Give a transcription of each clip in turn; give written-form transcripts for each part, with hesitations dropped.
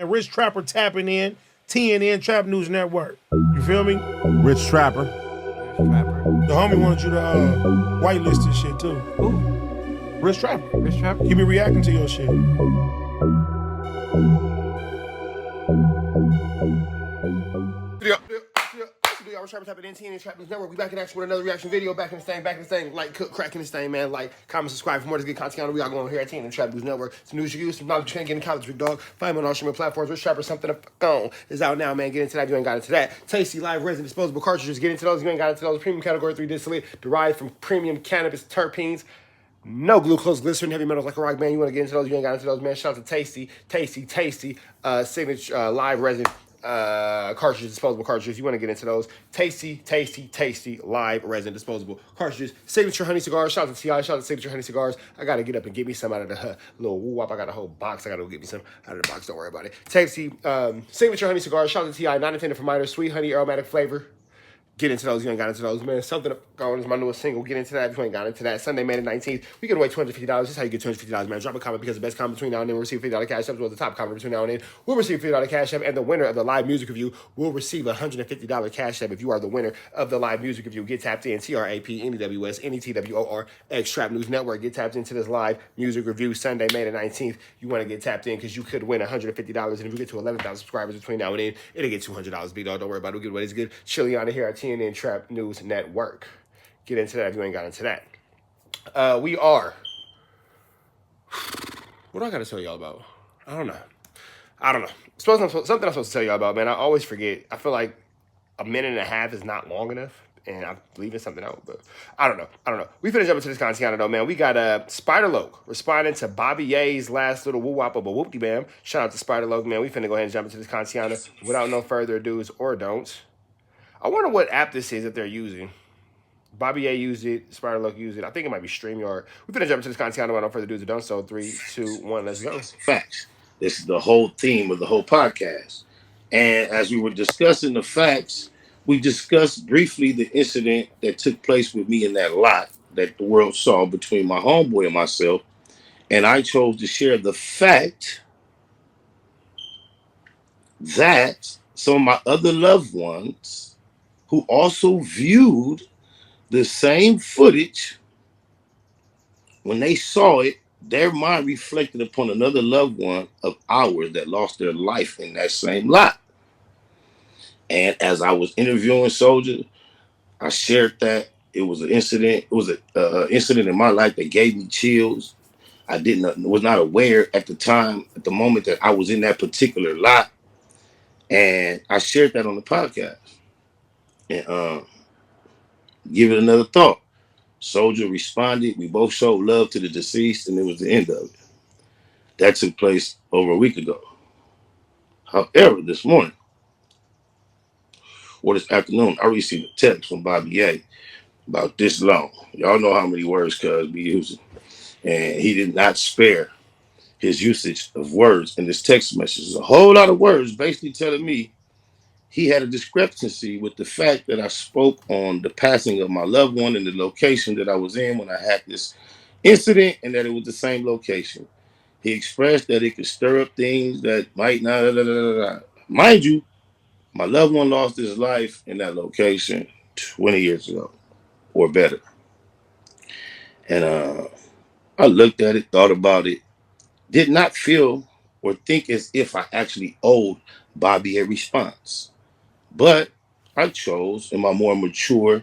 And Rich Trapper tapping in, TNN Trap News Network. You feel me? Rich Trapper. The homie wanted you to whitelist this shit too. Who? Rich Trapper. Rich Trapper? He be reacting to your shit. Y'all Trapper tapping in TNN Trap News Network. We back in action with another reaction video. Back in the thing. Like, cook, cracking this thing, man. Like, comment, subscribe for more to good content. We got going here at TNN Trap News Network. Some news you use, some knowledge you can't get in college, big dog. Find me on all streaming platforms. Rich Trapper, something to fuck on is out now, man. Get into that. You ain't got into that. Tasty live resin disposable cartridges. Get into those. You ain't got into those. Premium category 3 distillate derived from premium cannabis terpenes. No glucose, glycerin, heavy metals like a rock band. You want to get into those? You ain't got into those, man. Shout out to Tasty, signature live resin cartridges, disposable cartridges. You want to get into those? Tasty live resin disposable cartridges. Signature honey cigars. Shout out to T.I. Shout out to Signature honey cigars. I gotta get up and get me some out of the little woo wop. I got a whole box. I gotta go get me some out of the box. Don't worry about it. Tasty signature honey cigars. Shout out to T.I. Not intended for minors. Sweet honey aromatic flavor. Get into those. You ain't got into those, man. Something going is my newest single. Get into that if you ain't got into that. Sunday, May the 19th. We give away $250. This is how you get $250, man. Drop a comment because the best comment between now and then will receive $50 cash app. Well, the top comment between now and then will receive $50 cash app. And the winner of the live music review will receive a $150 cash app if you are the winner of the live music review. Get tapped in. TRAP, NEWS, Trap News Network. Get tapped into this live music review Sunday, May the 19th. You want to get tapped in because you could win $150. And if you get to 11,000 subscribers between now and then, it'll get $200, big dog. Don't worry about it. We'll get what is good. Chiliana here at TNN Trap News Network. Get into that if you ain't got into that. We are. What do I got to tell y'all about? I don't know. Something I'm supposed to tell y'all about, man. I always forget. I feel like a minute and a half is not long enough, and I'm leaving something out, but I don't know. We finna jump into this content though, man. We got Spider-Loke responding to Bobby Ye's last little woo-wop of a whoop-de-bam. Shout out to Spider-Loke, man. We finna go ahead and jump into this content without no further ados or don'ts. I wonder what app this is that they're using. Bobby A used it. Spider-Loke used it. I think it might be StreamYard. We're going to jump into this content without no further ado. Done so. 3, 2, 1, let's go. Facts. This is the whole theme of the whole podcast. And as we were discussing the facts, we discussed briefly the incident that took place with me in that lot that the world saw between my homeboy and myself. And I chose to share the fact that some of my other loved ones who also viewed the same footage, when they saw it, their mind reflected upon another loved one of ours that lost their life in that same lot. And as I was interviewing Soldier, I shared that it was an incident. It was an incident in my life that gave me chills. I was not aware at the moment that I was in that particular lot. And I shared that on the podcast. And give it another thought. Soldier responded. We both showed love to the deceased, and it was the end of it. That took place over a week ago. However, this morning, or this afternoon, I received a text from Bobby A about this long. Y'all know how many words cuz be using. And he did not spare his usage of words in this text message. There's a whole lot of words basically telling me he had a discrepancy with the fact that I spoke on the passing of my loved one and the location that I was in when I had this incident, and that it was the same location. He expressed that it could stir up things that might not. Mind you, my loved one lost his life in that location 20 years ago or better. And I looked at it, thought about it, did not feel or think as if I actually owed Bobby a response. But I chose, in my more mature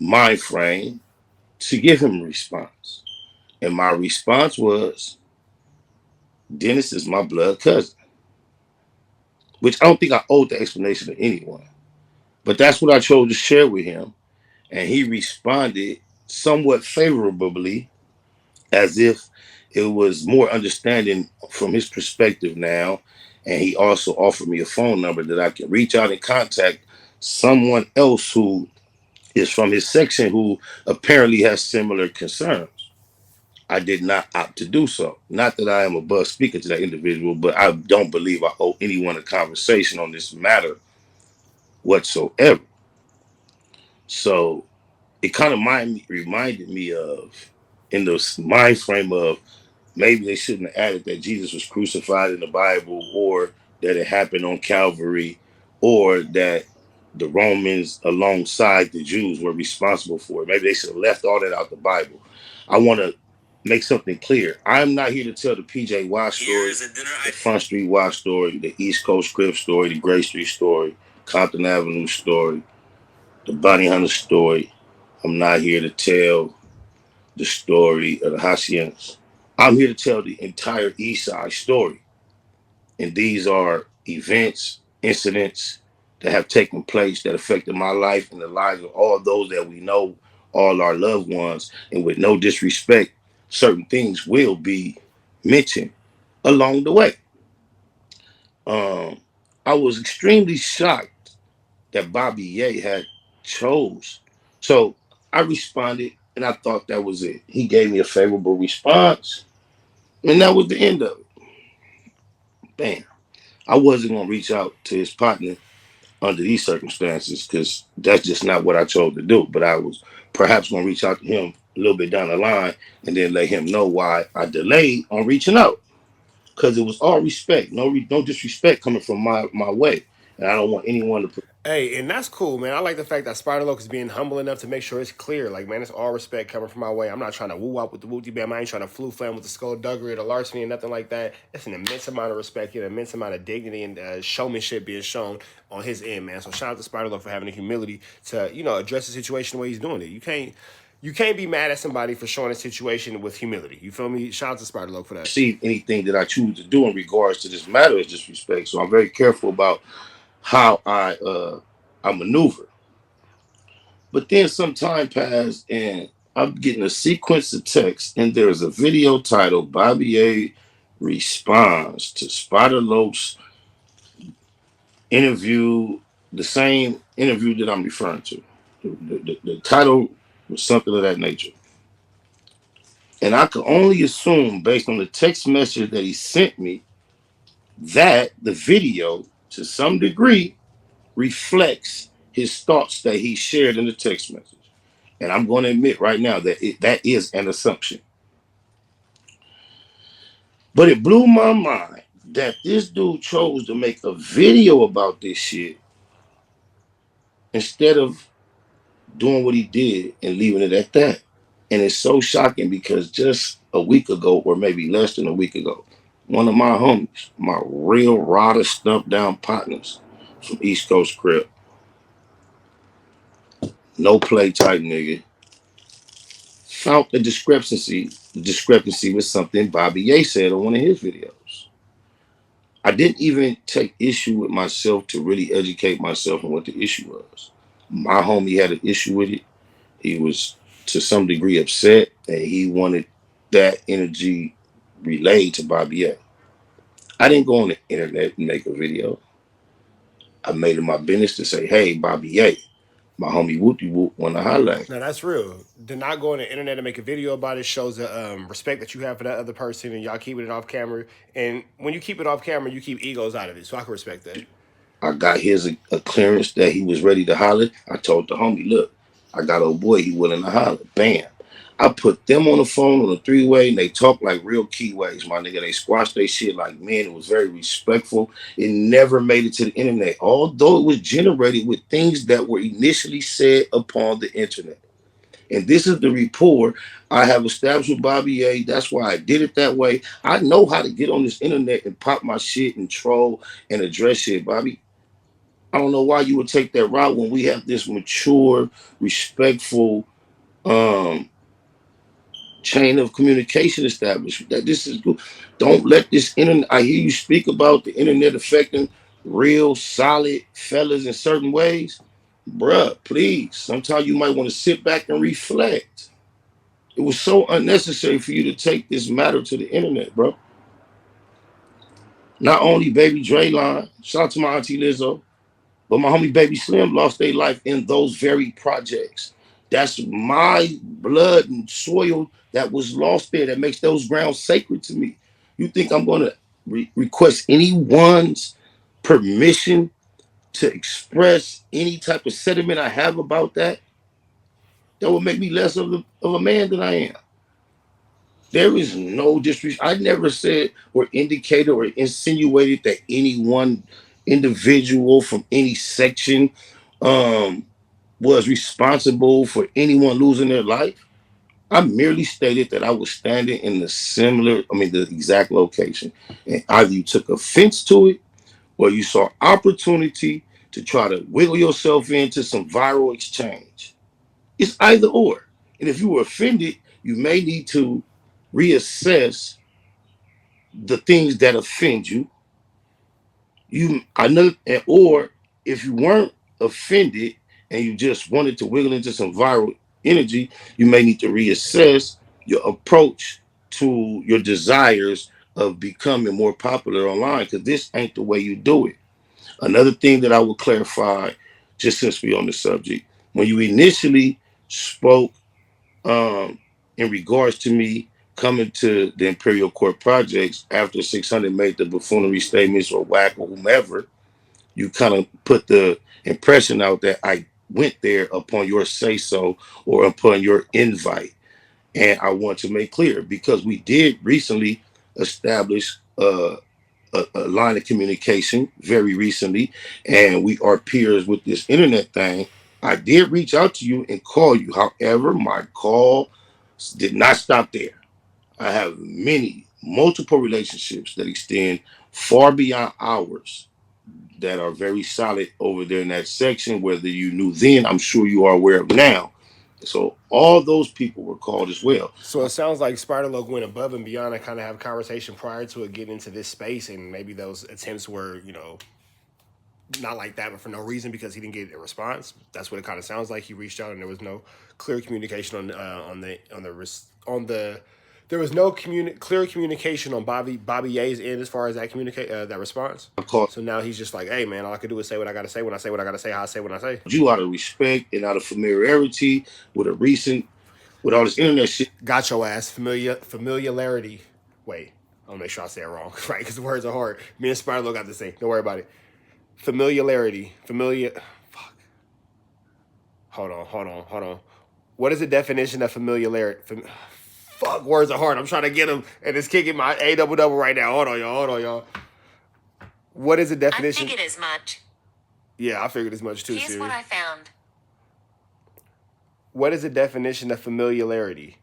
mind frame, to give him a response. And my response was, Dennis is my blood cousin. Which I don't think I owed the explanation to anyone. But that's what I chose to share with him. And he responded somewhat favorably, as if it was more understanding from his perspective now. And he also offered me a phone number that I can reach out and contact someone else who is from his section who apparently has similar concerns. I did not opt to do so. Not that I am above speaking to that individual, but I don't believe I owe anyone a conversation on this matter whatsoever. So it kind of reminded me of, in the mind frame of, maybe they shouldn't have added that Jesus was crucified in the Bible, or that it happened on Calvary, or that the Romans alongside the Jews were responsible for it. Maybe they should have left all that out the Bible. I want to make something clear. I'm not here to tell the PJ Wash story, the Front Street Wash story, the East Coast Crib story, the Gray Street story, Compton Avenue story, the Bounty Hunter story. I'm not here to tell the story of the Haitians. I'm here to tell the entire East Side story. And these are events, incidents that have taken place that affected my life and the lives of all those that we know, all our loved ones. And with no disrespect, certain things will be mentioned along the way. Um, I was extremely shocked that Bobby Ye had chose. So I responded and I thought that was it. He gave me a favorable response, and that was the end of it. Bam. I wasn't gonna reach out to his partner under these circumstances because that's just not what I chose to do. But I was perhaps going to reach out to him a little bit down the line and then let him know why I delayed on reaching out, because it was all respect, no disrespect coming from my way, and I don't want anyone to put. Hey, and that's cool, man. I like the fact that Spider Loc is being humble enough to make sure it's clear. Like, man, it's all respect coming from my way. I'm not trying to woo out with the wooty bam. I ain't trying to flu flam with the skullduggery or the larceny or nothing like that. It's an immense amount of respect, an immense amount of dignity and showmanship being shown on his end, man. So shout out to Spider Loc for having the humility to, address the situation the way he's doing it. You can't be mad at somebody for showing a situation with humility. You feel me? Shout out to Spider Loc for that. See anything that I choose to do in regards to this matter is disrespect. So I'm very careful about how I maneuver. But then some time passed and I'm getting a sequence of texts, and there's a video titled Bobby A responds to Spider Loc's interview, the same interview that I'm referring to. The title was something of that nature. And I could only assume, based on the text message that he sent me, that the video, to some degree, reflects his thoughts that he shared in the text message. And I'm going to admit right now that that is an assumption. But it blew my mind that this dude chose to make a video about this shit instead of doing what he did and leaving it at that. And it's so shocking because just a week ago, or maybe less than a week ago, one of my homies, my real rada stumped down partners from East Coast Crib, no play type nigga, found a discrepancy. The discrepancy was something Bobby Ye said on one of his videos. I didn't even take issue with myself to really educate myself on what the issue was. My homie had an issue with it. He was to some degree upset, and he wanted that energy relayed to Bobby A. I didn't go on the internet and make a video. I made it my business to say, hey, Bobby A, my homie Wooty Whoop wanna holler. No, that's real. To not go on the internet and make a video about it shows the respect that you have for that other person, and y'all keeping it off camera. And when you keep it off camera, you keep egos out of it. So I can respect that. I got his a clearance that he was ready to holler. I told the homie, look, I got old boy, he willing to holler. Bam. I put them on the phone on a three-way, and they talk like real keyways, my nigga. They squashed their shit like men. It was very respectful. It never made it to the internet, although it was generated with things that were initially said upon the internet. And this is the rapport I have established with Bobby A. That's why I did it that way. I know how to get on this internet and pop my shit and troll and address shit, Bobby. I don't know why you would take that route when we have this mature, respectful um, chain of communication established. That this is good. Don't let this internet. I hear you speak about the internet affecting real solid fellas in certain ways, bruh. Please, sometimes you might want to sit back and reflect. It was so unnecessary for you to take this matter to the internet, bro. Not only Baby Draylon, shout out to my auntie Lizzo, but my homie Baby Slim lost their life in those very projects. That's my blood and soil that was lost there that makes those grounds sacred to me. You think I'm going to request anyone's permission to express any type of sentiment I have about that? That would make me less of a man than I am. There is no disrespect. I never said or indicated or insinuated that any one individual from any section um, was responsible for anyone losing their life. I merely stated that I was standing in the exact location. And either you took offense to it or you saw opportunity to try to wiggle yourself into some viral exchange. It's either or. And if you were offended, you may need to reassess the things that offend you. Or if you weren't offended and you just wanted to wiggle into some viral energy, you may need to reassess your approach to your desires of becoming more popular online because this ain't the way you do it. Another thing that I will clarify, just since we're on the subject, when you initially spoke um, in regards to me coming to the Imperial Court projects after 600 made the buffoonery statements or whack or whomever, you kind of put the impression out that I went there upon your say so or upon your invite. And I want to make clear because we did recently establish a line of communication very recently, and we are peers with this internet thing. I did reach out to you and call you. However, my call did not stop there. I have multiple relationships that extend far beyond ours that are very solid over there in that section. Whether you knew then, I'm sure you are aware of now. So all those people were called as well. So it sounds like Spider Loc went above and beyond and kind of have a conversation prior to it getting into this space, and maybe those attempts were, not like that, but for no reason because he didn't get a response. That's what it kind of sounds like. He reached out and there was no clear communication on the there was no clear communication on Bobby Ye's end as far as that response. I called So now he's just like, hey man, all I can do is say what I gotta say when I say what I gotta say, how I say what I say. you out of respect and out of familiarity with all this internet shit. Got your ass. Familiarity. Wait, I'm gonna make sure I say it wrong, right? Because the words are hard. Me and Spider got the same. Don't worry about it. Familiarity. Fuck. Hold on. What is the definition of familiarity? Fuck, words are hard. I'm trying to get them, and it's kicking my A double right now. Hold on, y'all. What is the I definition? figured as much. Yeah, I figured as much too, Here's Siri. what I found. What is the definition of familiarity?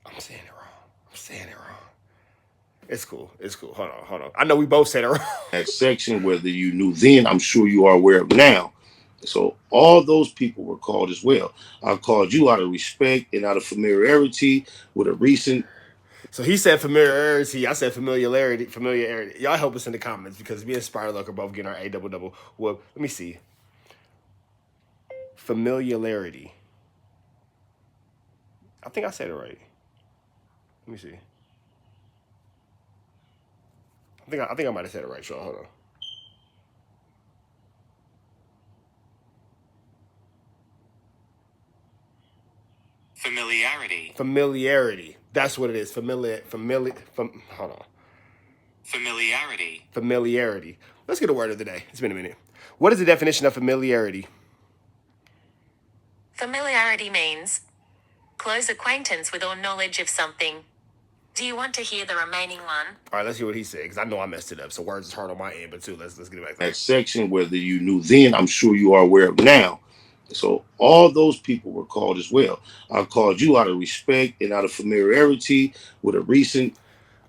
I'm saying it wrong. It's cool. Hold on. I know we both said it wrong. That section, whether you knew then, I'm sure you are aware of now. So all those people were called as well. I called you out of respect and out of familiarity with a recent. So he said familiarity. I said familiarity. Familiarity. Y'all help us in the comments because me and Spider Loc are both getting our A double. Well, let me see. Familiarity. I think I said it right. Let me see. I think I might have said it right, Sean. Hold on. Familiarity. That's what it is. Hold on. Familiarity. Let's get a word of the day. It's been a minute. What is the definition of familiarity? Familiarity means close acquaintance with or knowledge of something. Do you want to hear the remaining one? All right, let's hear what he said because I know I messed it up. So words is hard on my end, but too, let's get it back there. That section, whether you knew then, I'm sure you are aware of now. So all those people were called as well. I called you out of respect and out of familiarity with a recent.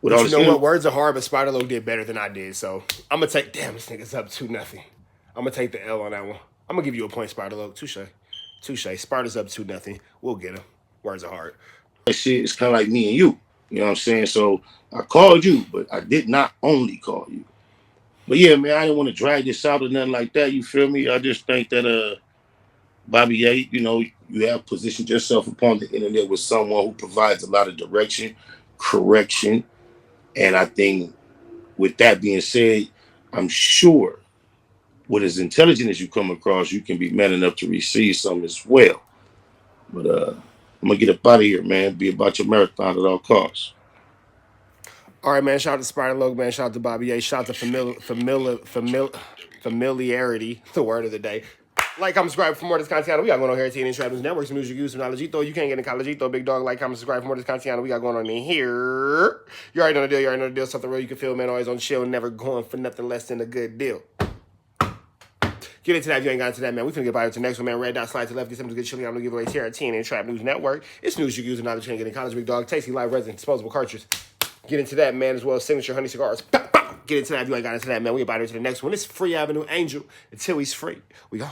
With But all you this know what? Words are hard, but Spider Loc did better than I did. So I'm gonna take. Damn, this nigga's up 2-0. I'm gonna take the L on that one. I'm gonna give you a point, Spider Loc. Touche. Spider's up 2-0. We'll get him. Words are hard. that shit is kind of like me and you. You know what I'm saying? So I called you, but I did not only call you. But yeah, man, I didn't want to drag this out or nothing like that. You feel me? I just think that Bobby A, you have positioned yourself upon the internet with someone who provides a lot of direction, correction, and I think with that being said, I'm sure with as intelligent as you come across, you can be man enough to receive some as well. But I'm gonna get up out of here, man. Be about your marathon at all costs. All right, man. Shout out to Spider Loc, man. Shout out to Bobby A. Shout out to familiarity, the word of the day. Like, comment, subscribe for more of this content. We got going on here at TNN Trap News Network. Some music, use some knowledge. You can't get in college. Big dog. Like, comment, subscribe for more of this content. We got going on in here. You already know the deal. You already know the deal. Something real you can feel, man. Always on chill. Never going for nothing less than a good deal. Get into that if you ain't got into that, man. We finna get by to the next one, man. Red dot, slide to the left. Get something good chilling. I'm gonna give away here at TNN Trap News Network. It's news you can use and knowledge you can't get in college. Big dog. Tasty live resin disposable cartridges. Get into that, man, as well as signature honey cigars. Get into that if you ain't got into that, man. We about to the next one. It's Free Avenue Angel. Until he's free, we go.